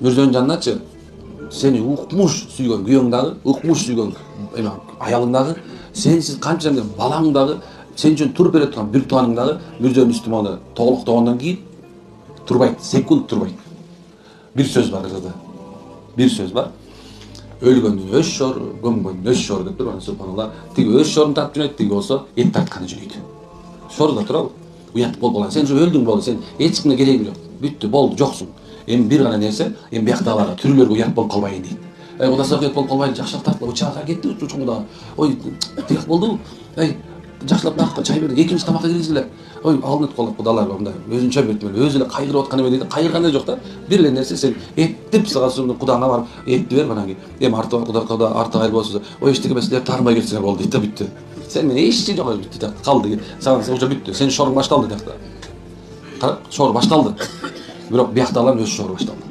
Мирзөнүн жаныначы seni укмуш сүйгөн күйөөң дагы, укмуш сүйгөн аялың дагы, сенсиз канча балаң дагы, сен үчүн туруп бере турган бир тууганың дагы Мирзөнүн үстүмө толуктогондон кийин турбайт, секунд турбайт. Бир сөз бар кызда. Бир сөз бар. Өлгөндүн өз шору, көмгөндүн өз шору деп тур, субханалла. Тиги өз шорун тартып жөнөйт, тиги болсо эт тартканы жөнөйт. Шоруда турабы? Уят болуп калган. Сен өлдүң болду, сен эч кимге кереги жок. Бүттү, болду, жоксуң. Эми бир гана нерсе, эми бияктагыларга түрүлөргө уят болуп калбайын дейт. Кудай сага уят болуп калбайын, жакшылап тартып, учакка кетти чучуңда. Ой, тиyak болду. Жакшылап тартып, чай берди, экинчи тамакка киргизгиле. Ой, алдын кылып кудалар мындай өзүнчө бир өзү эле кайгырып атканы дейт. Кайгыргандай жок да. Бир эле нерсе сен эттип сага кудаңа барып, этти бер анан кийин. Эми куда артыга эл болсо, ой эчтеке эмес, таарынбай кетсеңер болду дейт да бүттү. Сен менен эч жок бүттү да. Калды. Сага уже бүттү. Сенин шоруң башталды дейт да. Шор башталды. Бирок бияктагылар өз шору башталды.